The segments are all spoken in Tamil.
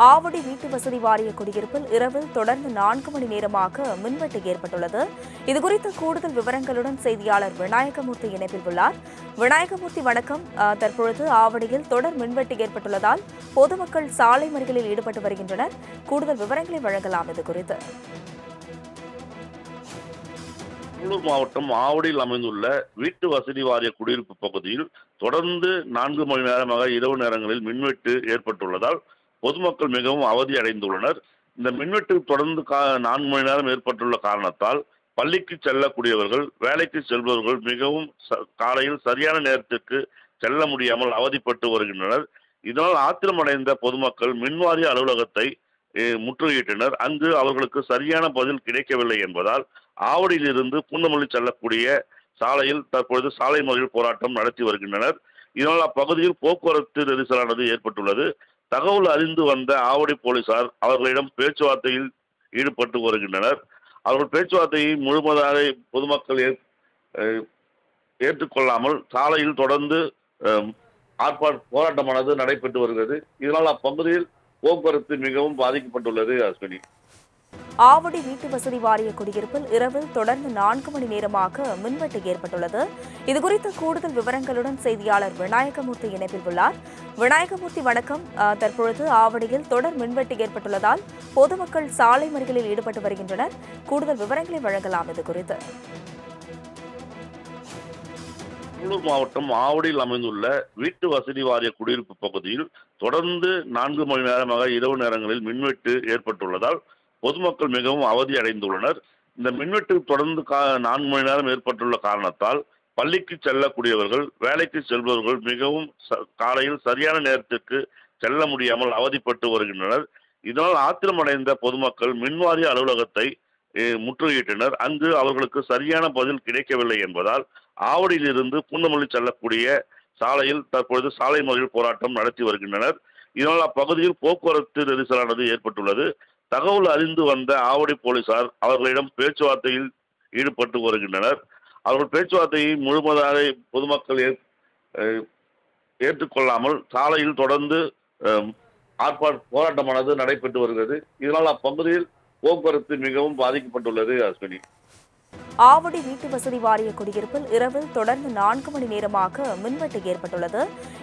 ஆவடி வீட்டு வசதி வாரிய குடியிருப்பில் இரவில் தொடர்ந்து 4 மணி நேரமாக மின்வெட்டு ஏற்பட்டுள்ளது. இதுகுறித்த கூடுதல் விவரங்களுடன் செய்தியாளர் விநாயகமூர்த்தி இணைப்பில் உள்ளார். விநாயகமூர்த்தி, வணக்கம். தற்பொழுது ஆவடியில் தொடர் மின்வெட்டு ஏற்பட்டுள்ளதால் பொதுமக்கள் சாலை மறியலில் ஈடுபட்டு வருகின்றனர். கூடுதல் விவரங்களை வழங்கலாம் இது குறித்து. கடலூர் மாவட்டம் ஆவடியில் அமைந்துள்ள வீட்டு வசதி வாரிய குடியிருப்பு பகுதியில் தொடர்ந்து 4 மணி நேரமாக இரவு நேரங்களில் மின்வெட்டு ஏற்பட்டுள்ளதால் பொதுமக்கள் மிகவும் அவதி அடைந்துள்ளனர். இந்த மின்வெட்டு தொடர்ந்து 4 மணி நேரம் ஏற்பட்டுள்ள காரணத்தால் பள்ளிக்கு செல்லக்கூடியவர்கள், வேலைக்கு செல்பவர்கள் மிகவும் காலையில் சரியான நேரத்திற்கு செல்ல முடியாமல் அவதிப்பட்டு வருகின்றனர். இதனால் ஆத்திரமடைந்த பொதுமக்கள் மின்வாரிய அலுவலகத்தை முற்றுகையிட்டனர். அங்கு அவர்களுக்கு சரியான பதில் கிடைக்கவில்லை என்பதால் ஆவடியிலிருந்து பூந்தமல்லி செல்லக்கூடிய சாலையில் தற்பொழுது சாலை மறியல் போராட்டம் நடத்தி வருகின்றனர். இதனால் அப்பகுதியில் போக்குவரத்து நெரிசலானது ஏற்பட்டுள்ளது. தகவல் அறிந்து வந்த ஆவடி போலீசார் அவர்களிடம் பேச்சுவார்த்தையில் ஈடுபட்டு வருகின்றனர். அவர்கள் பேச்சுவார்த்தையை முழுவதாக பொதுமக்கள் ஏற்றுக்கொள்ளாமல் சாலையில் தொடர்ந்து போராட்டமானது நடைபெற்று வருகிறது. இதனால் அப்பகுதியில் போக்குவரத்து மிகவும் பாதிக்கப்பட்டுள்ளது. அஸ்வினி, ஆவடி வீட்டு வசதி வாரிய குடியிருப்பில் இரவில் தொடர்ந்து 4 மணி நேரமாக மின்வெட்டு ஏற்பட்டுள்ளது. இதுகுறித்த கூடுதல் விவரங்களுடன் செய்தியாளர் விநாயகமூர்த்தி இணைப்பில் உள்ளார். விநாயகமூர்த்தி, வணக்கம். தற்பொழுது ஆவடியில் தொடர் மின்வெட்டு ஏற்பட்டுள்ளதால் பொதுமக்கள் சாலை மறியலில் ஈடுபட்டு வருகின்றனர். கூடுதல் விவரங்களை வழங்கலாம் இது குறித்து. கடலூர் மாவட்டம் ஆவடியில் அமைந்துள்ள வீட்டு வசதி வாரிய குடியிருப்பு பகுதியில் தொடர்ந்து 4 மணி நேரமாக இரவு நேரங்களில் மின்வெட்டு ஏற்பட்டுள்ளதால் பொதுமக்கள் மிகவும் அவதி அடைந்துள்ளனர். இந்த மின்வெட்டு தொடர்ந்து 4 மணி நேரம் ஏற்பட்டுள்ள காரணத்தால் பள்ளிக்கு செல்லக்கூடியவர்கள், வேலைக்கு செல்பவர்கள் மிகவும் காலையில் சரியான நேரத்திற்கு செல்ல முடியாமல் அவதிப்பட்டு வருகின்றனர். இதனால் ஆத்திரமடைந்த பொதுமக்கள் மின்வாரிய அலுவலகத்தை முற்றுகையிட்டனர். அங்கு அவர்களுக்கு சரியான பதில் கிடைக்கவில்லை என்பதால் ஆவடியிலிருந்து பூந்தமல்லி செல்லக்கூடிய சாலையில் தற்பொழுது சாலை மறியல் போராட்டம் நடத்தி வருகின்றனர். இதனால் அப்பகுதியில் போக்குவரத்து நெரிசலானது ஏற்பட்டுள்ளது. தகவல் அறிந்து வந்த ஆவடி போலீசார் அவர்களிடம் பேச்சுவார்த்தையில் ஈடுபட்டு வருகின்றனர். அவர்கள் பேச்சுவார்த்தையை முழுவதாக பொதுமக்கள் ஏற்றுக்கொள்ளாமல் சாலையில் தொடர்ந்து போராட்டமானது நடைபெற்று வருகிறது. இதனால் அப்பகுதியில் போக்குவரத்து மிகவும் பாதிக்கப்பட்டுள்ளது. அஸ்வினி, ஆவடி வீட்டு வசதி வாரிய குடியிருப்பில் இரவில் தொடர்ந்து 4 மணி நேரமாக மின்வெட்டு ஏற்பட்டுள்ளது.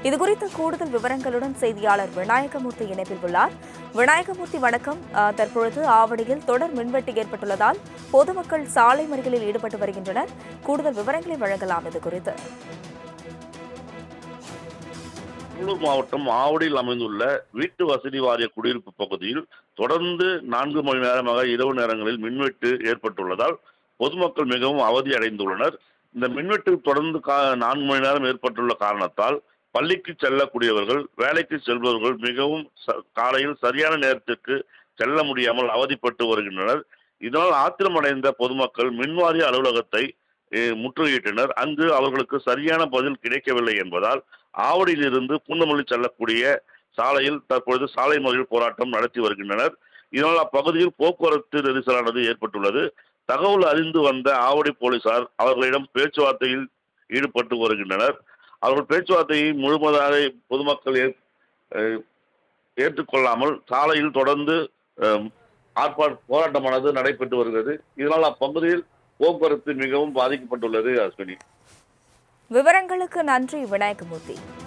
இதுகுறித்த கூடுதல் விவரங்களுடன் செய்தியாளர் விநாயகமூர்த்தி இணைப்பில் உள்ளார். விநாயகமூர்த்தி, வணக்கம். தற்பொழுது ஆவடியில் தொடர் மின்வெட்டு ஏற்பட்டுள்ளதால் பொதுமக்கள் சாலை மறியலில் ஈடுபட்டு வருகின்றனர். கூடுதல் விவரங்களை வழங்கலாம் இது குறித்து. கடலூர் மாவட்டம் ஆவடியில் அமைந்துள்ள வீட்டு வசதி வாரிய குடியிருப்பு பகுதியில் தொடர்ந்து 4 மணி நேரமாக இரவு நேரங்களில் மின்வெட்டு ஏற்பட்டுள்ளதால் பொதுமக்கள் மிகவும் அவதி அடைந்துள்ளனர். இந்த மின்வெட்டு தொடர்ந்து 4 மணி நேரம் ஏற்பட்டுள்ள காரணத்தால் பள்ளிக்கு செல்லக்கூடியவர்கள், வேலைக்கு செல்பவர்கள் மிகவும் காலையில் சரியான நேரத்திற்கு செல்ல முடியாமல் அவதிப்பட்டு வருகின்றனர். இதனால் ஆத்திரமடைந்த பொதுமக்கள் மின்வாரிய அலுவலகத்தை முற்றுகையிட்டனர். அங்கு அவர்களுக்கு சரியான பதில் கிடைக்கவில்லை என்பதால் ஆவடியிலிருந்து பூந்தமல்லி செல்லக்கூடிய சாலையில் தற்பொழுது சாலை மறியல் போராட்டம் நடத்தி வருகின்றனர். இதனால் அப்பகுதியில் போக்குவரத்து நெரிசலானது ஏற்பட்டுள்ளது. தகவல் அறிந்து வந்த ஆவடி போலீசார் அவர்களிடம் பேச்சுவார்த்தையில் ஈடுபட்டு வருகின்றனர். அவர்கள் பேச்சுவார்த்தையை முழுவதாக பொதுமக்கள் ஏற்றுக்கொள்ளாமல் சாலையில் தொடர்ந்து போராட்டமானது நடைபெற்று வருகிறது. இதனால் அப்பகுதியில் போக்குவரத்து மிகவும் பாதிக்கப்பட்டுள்ளது. அஸ்வினி, விவரங்களுக்கு நன்றி விநாயகமூர்த்தி.